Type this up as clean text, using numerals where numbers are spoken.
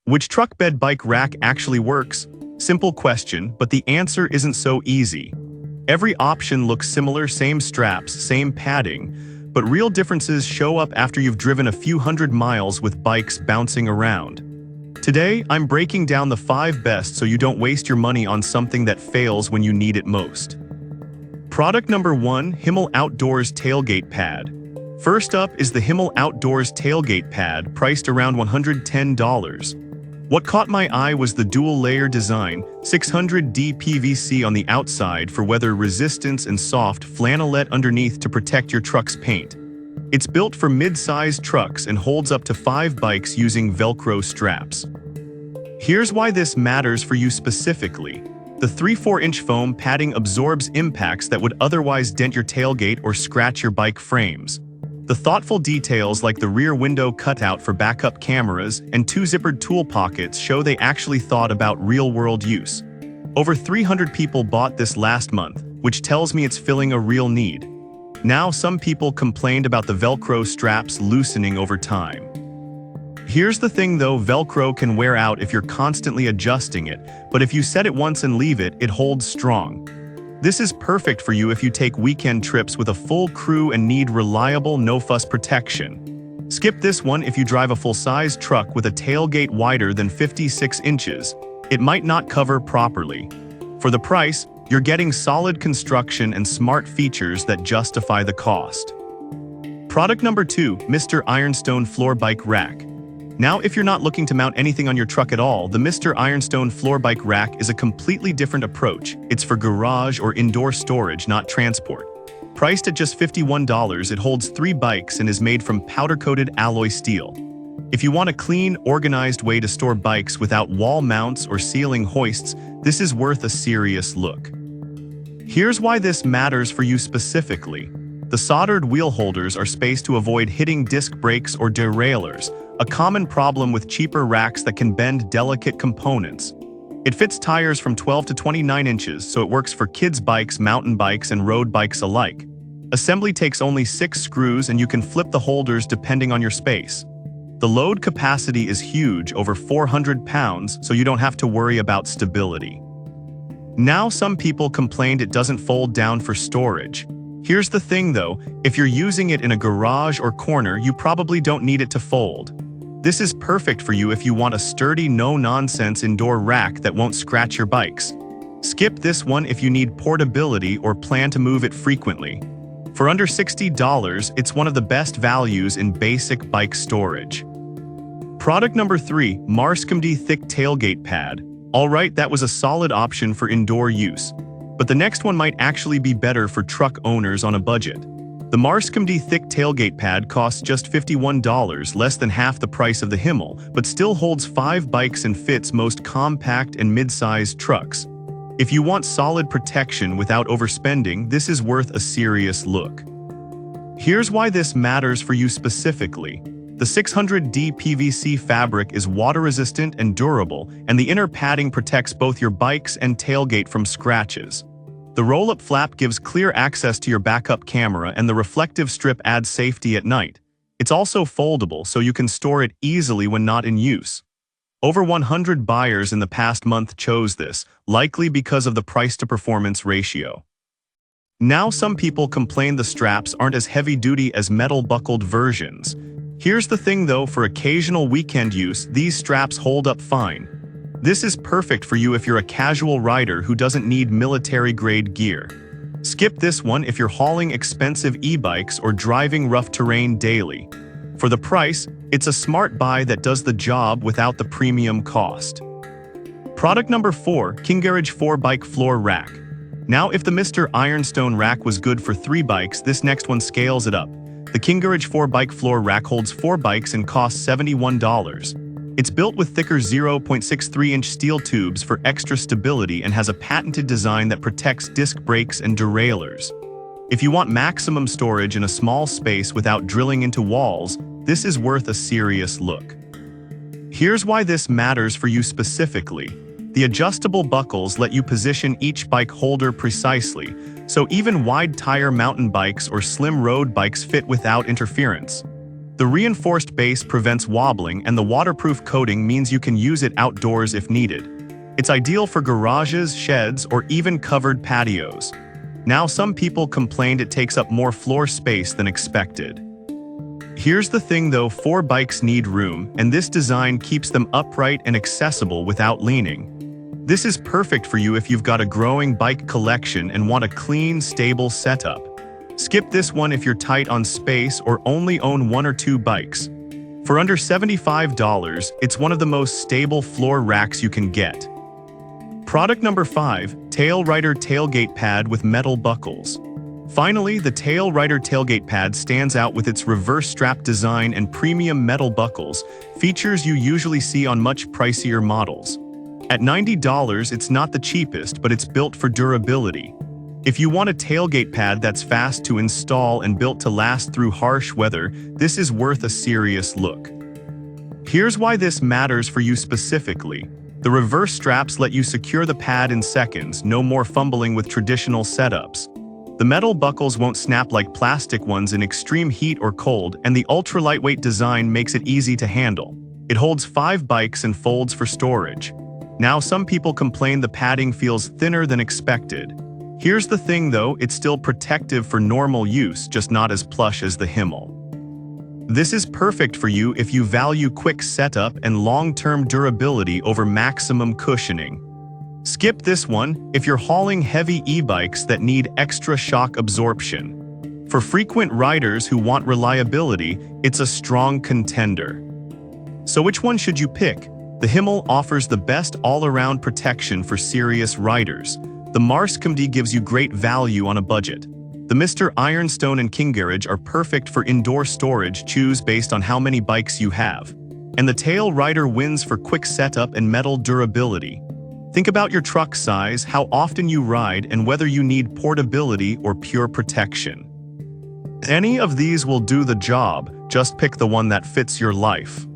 Which truck bed bike rack actually works? Simple question, but the answer isn't so easy. Every option looks similar, same straps, same padding, but real differences show up after you've driven a few hundred miles with bikes bouncing around. Today, I'm breaking down the 5 best so you don't waste your money on something that fails when you need it most. Product number 1, Himmel Outdoors Tailgate Pad. First up is the Himmel Outdoors Tailgate Pad, priced around $110. What caught my eye was the dual-layer design, 600D PVC on the outside for weather resistance and soft flannelette underneath to protect your truck's paint. It's built for mid-sized trucks and holds up to 5 bikes using Velcro straps. Here's why this matters for you specifically. The 3/4-inch foam padding absorbs impacts that would otherwise dent your tailgate or scratch your bike frames. The thoughtful details like the rear window cutout for backup cameras and 2 zippered tool pockets show they actually thought about real-world use. Over 300 people bought this last month, which tells me it's filling a real need. Now some people complained about the Velcro straps loosening over time. Here's the thing though, Velcro can wear out if you're constantly adjusting it, but if you set it once and leave it, it holds strong. This is perfect for you if you take weekend trips with a full crew and need reliable, no-fuss protection. Skip this one if you drive a full-size truck with a tailgate wider than 56 inches. It might not cover properly. For the price, you're getting solid construction and smart features that justify the cost. Product number 2, Mr. Ironstone Floor Bike Rack. Now, if you're not looking to mount anything on your truck at all, the Mr. Ironstone Floor Bike Rack is a completely different approach. It's for garage or indoor storage, not transport. Priced at just $51, it holds 3 bikes and is made from powder-coated alloy steel. If you want a clean, organized way to store bikes without wall mounts or ceiling hoists, this is worth a serious look. Here's why this matters for you specifically. The soldered wheel holders are spaced to avoid hitting disc brakes or derailleurs, a common problem with cheaper racks that can bend delicate components. It fits tires from 12 to 29 inches, so it works for kids' bikes, mountain bikes, and road bikes alike. Assembly takes only 6 screws and you can flip the holders depending on your space. The load capacity is huge, over 400 pounds, so you don't have to worry about stability. Now some people complained it doesn't fold down for storage. Here's the thing though, if you're using it in a garage or corner, you probably don't need it to fold. This is perfect for you if you want a sturdy, no-nonsense indoor rack that won't scratch your bikes. Skip this one if you need portability or plan to move it frequently. For under $60, it's one of the best values in basic bike storage. Product number 3, Marscomedy Thick Tailgate Pad. Alright, that was a solid option for indoor use. But the next one might actually be better for truck owners on a budget. The Marscomedy Thick Tailgate Pad costs just $51, less than half the price of the Himmel, but still holds 5 bikes and fits most compact and mid-sized trucks. If you want solid protection without overspending, this is worth a serious look. Here's why this matters for you specifically. The 600D PVC fabric is water-resistant and durable, and the inner padding protects both your bikes and tailgate from scratches. The roll-up flap gives clear access to your backup camera, and the reflective strip adds safety at night. It's also foldable, so you can store it easily when not in use. Over 100 buyers in the past month chose this, likely because of the price-to-performance ratio. Now some people complain the straps aren't as heavy-duty as metal-buckled versions. Here's the thing though, for occasional weekend use, these straps hold up fine. This is perfect for you if you're a casual rider who doesn't need military-grade gear. Skip this one if you're hauling expensive e-bikes or driving rough terrain daily. For the price, it's a smart buy that does the job without the premium cost. Product number 4, Kingarage 4-Bike Floor Rack. Now, if the Mr. Ironstone rack was good for 3 bikes, this next one scales it up. The Kingarage 4-Bike Floor Rack holds 4 bikes and costs $71. It's built with thicker 0.63-inch steel tubes for extra stability and has a patented design that protects disc brakes and derailleurs. If you want maximum storage in a small space without drilling into walls, this is worth a serious look. Here's why this matters for you specifically. The adjustable buckles let you position each bike holder precisely, so even wide-tire mountain bikes or slim road bikes fit without interference. The reinforced base prevents wobbling, and the waterproof coating means you can use it outdoors if needed. It's ideal for garages, sheds, or even covered patios. Now, some people complained it takes up more floor space than expected. Here's the thing though, 4 bikes need room, and this design keeps them upright and accessible without leaning. This is perfect for you if you've got a growing bike collection and want a clean, stable setup. Skip this one if you're tight on space or only own 1 or 2 bikes. For under $75, it's one of the most stable floor racks you can get. Product number 5, Tail Rider Tailgate Pad with Metal Buckles. Finally, the Tail Rider Tailgate Pad stands out with its reverse strap design and premium metal buckles, features you usually see on much pricier models. At $90, it's not the cheapest, but it's built for durability. If you want a tailgate pad that's fast to install and built to last through harsh weather, this is worth a serious look. Here's why this matters for you specifically. The reverse straps let you secure the pad in seconds, no more fumbling with traditional setups. The metal buckles won't snap like plastic ones in extreme heat or cold, and the ultra-lightweight design makes it easy to handle. It holds 5 bikes and folds for storage. Now, some people complain the padding feels thinner than expected. Here's the thing though, it's still protective for normal use, just not as plush as the Himmel. This is perfect for you if you value quick setup and long-term durability over maximum cushioning. Skip this one if you're hauling heavy e-bikes that need extra shock absorption. For frequent riders who want reliability, it's a strong contender. So which one should you pick? The Himmel offers the best all-around protection for serious riders. The Marscomedy gives you great value on a budget. The Mr. Ironstone and King Garage are perfect for indoor storage, choose based on how many bikes you have. And the Tail Rider wins for quick setup and metal durability. Think about your truck size, how often you ride, and whether you need portability or pure protection. Any of these will do the job, just pick the one that fits your life.